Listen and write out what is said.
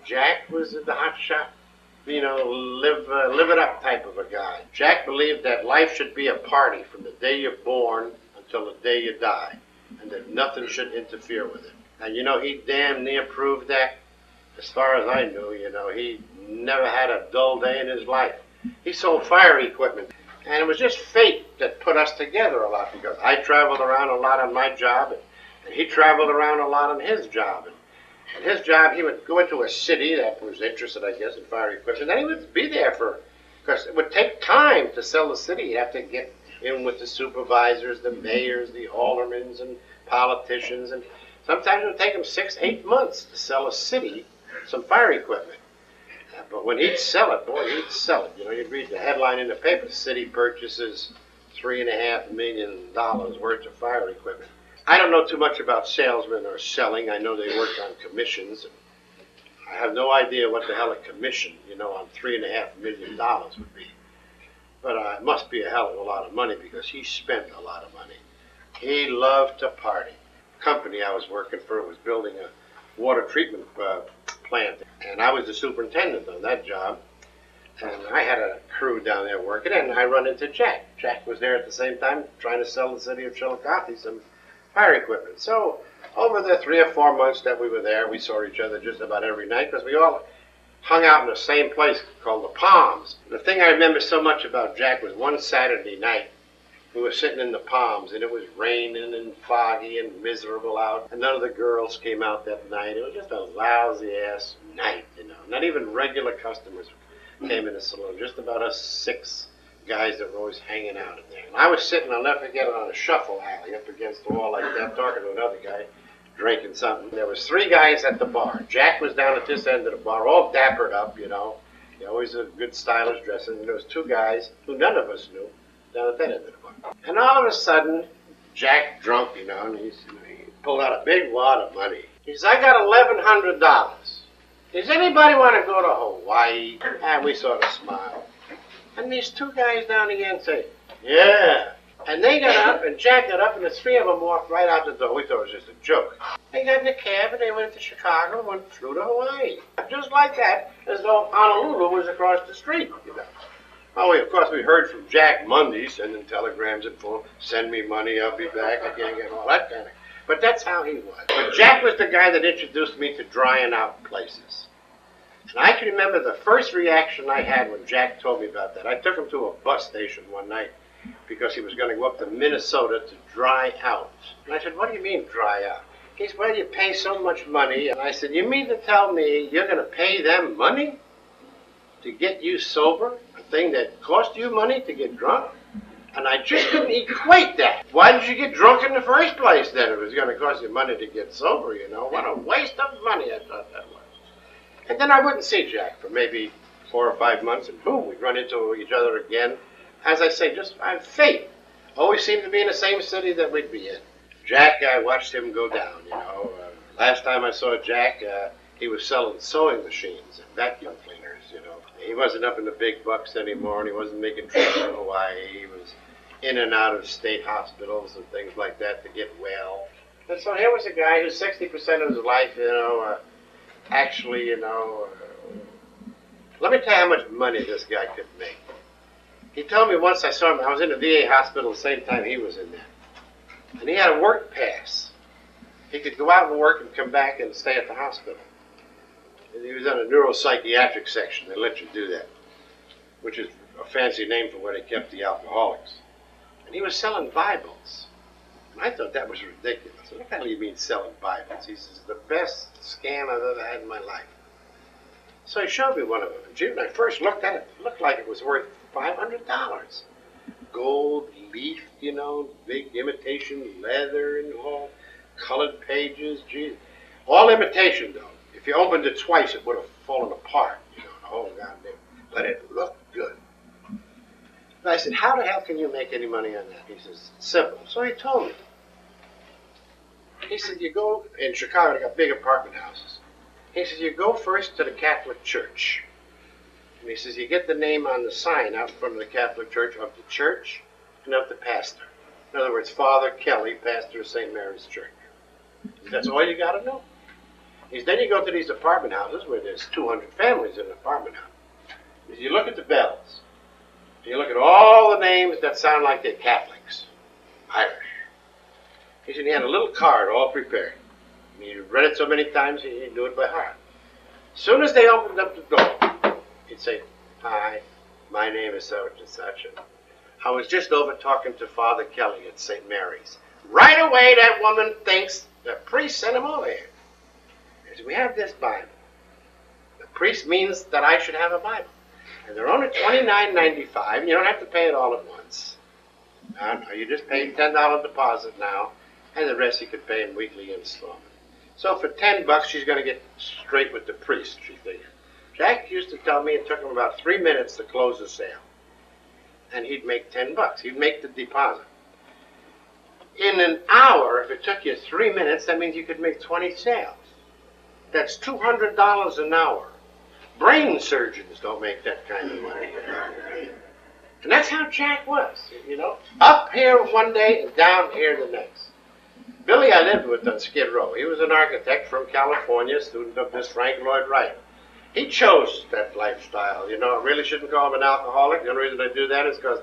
Jack was the hot shot, live it up type of a guy. Jack believed that life should be a party from the day you're born until the day you die, and that nothing should interfere with it. And he damn near proved that. As far as I knew, he never had a dull day in his life. He sold fire equipment, and it was just fate that put us together a lot, because I traveled around a lot on my job, and he traveled around a lot on his job. And his job, he would go into a city that was interested, I guess, in fire equipment, and then he would be there because it would take time to sell the city. You'd have to get in with the supervisors, the mayors, the aldermen, and politicians, and sometimes it would take him 6-8 months to sell a city some fire equipment. But when he'd sell it, boy, he'd sell it. You'd read the headline in the paper, city purchases $3.5 million worth of fire equipment. I don't know too much about salesmen or selling. I know they work on commissions. I have no idea what the hell a commission, on $3.5 million would be. But it must be a hell of a lot of money, because he spent a lot of money. He loved to party. The company I was working for was building a water treatment plant, and I was the superintendent on that job. And I had a crew down there working, and I run into Jack. Jack was there at the same time trying to sell the city of Chillicothe some fire equipment. So over the 3 or 4 months that we were there, we saw each other just about every night, because we all hung out in the same place called the Palms. The thing I remember so much about Jack was one Saturday night, we were sitting in the Palms, and it was raining and foggy and miserable out, and none of the girls came out that night. It was just a lousy-ass night, Not even regular customers came in the saloon, just about us 6 guys that were always hanging out in there. And I was sitting, I'll never forget it, on a shuffle alley up against the wall like that, talking to another guy, drinking something. There was 3 guys at the bar. Jack was down at this end of the bar, all dappered up, He always a good stylish dressing. And there was 2 guys who none of us knew down at that end of the bar. And all of a sudden, Jack drunk, and he pulled out a big wad of money. He says, I got $1,100. Does anybody want to go to Hawaii? And we sort of smiled. And these 2 guys down again say, yeah. And they got up, and Jack got up, and the 3 of them walked right out the door. We thought it was just a joke. They got in a cab, and they went to Chicago and went through to Hawaii. Just like that, as though Honolulu was across the street, Oh, of course, we heard from Jack Monday, sending telegrams and phone, send me money, I'll be back, I can't get all that kind of. But that's how he was. But Jack was the guy that introduced me to drying out places. And I can remember the first reaction I had when Jack told me about that. I took him to a bus station one night because he was going to go up to Minnesota to dry out. And I said, what do you mean dry out? He said, well, you pay so much money. And I said, you mean to tell me you're going to pay them money to get you sober? A thing that cost you money to get drunk? And I just couldn't equate that. Why did you get drunk in the first place then? It was going to cost you money to get sober, What a waste of money I thought that was. And then I wouldn't see Jack for maybe 4 or 5 months, and boom, we'd run into each other again. As I say, just by fate. Always seemed to be in the same city that we'd be in. Jack, I watched him go down, Last time I saw Jack, he was selling sewing machines and vacuum cleaners, He wasn't up in the big bucks anymore, and he wasn't making trips to Hawaii. He was in and out of state hospitals and things like that to get well. And so here was a guy who 60% of his life, actually, let me tell you how much money this guy could make. He told me once I saw him, I was in a VA hospital the same time he was in there. And he had a work pass. He could go out and work and come back and stay at the hospital. And he was on a neuropsychiatric section. They let you do that, which is a fancy name for where they kept the alcoholics. And he was selling Bibles. And I thought that was ridiculous. What the hell do you mean selling Bibles? He says, the best scam I've ever had in my life. So he showed me one of them. And when I first looked at it, it looked like it was worth $500. Gold leaf, big imitation leather and all, colored pages, geez. All imitation, though. If you opened it twice, it would have fallen apart, the whole goddamn. But it looked good. And I said, how the hell can you make any money on that? He says, simple. So he told me. He said, you go, in Chicago, they got big apartment houses. He says, you go first to the Catholic Church. And he says, you get the name on the sign out in front of the Catholic Church of the church and of the pastor. In other words, Father Kelly, pastor of St. Mary's Church. That's all you got to know. is then you go to these apartment houses where there's 200 families in an apartment house. Is you look at the bells. You look at all the names that sound like they're Catholics, Irish. He said he had a little card all prepared. And he read it so many times he knew it by heart. As soon as they opened up the door, he'd say, "Hi, my name is such and such, and I was just over talking to Father Kelly at St. Mary's." Right away, that woman thinks the priest sent him over here. He said, "We have this Bible. The priest means that I should have a Bible. And they're only $29.95, and you don't have to pay it all at once. No, you just pay $10 deposit now, and the rest you could pay in weekly installment." So for $10, she's going to get straight with the priest, she figured. Jack used to tell me it took him about 3 minutes to close the sale. And he'd make $10. He'd make the deposit. In an hour, if it took you 3 minutes, that means you could make 20 sales. That's $200 an hour. Brain surgeons don't make that kind of money. And that's how Jack was, you know. Up here one day and down here the next. Billy I lived with on Skid Row. He was an architect from California, student of Miss Frank Lloyd Wright. He chose that lifestyle, you know. I really shouldn't call him an alcoholic. The only reason I do that is because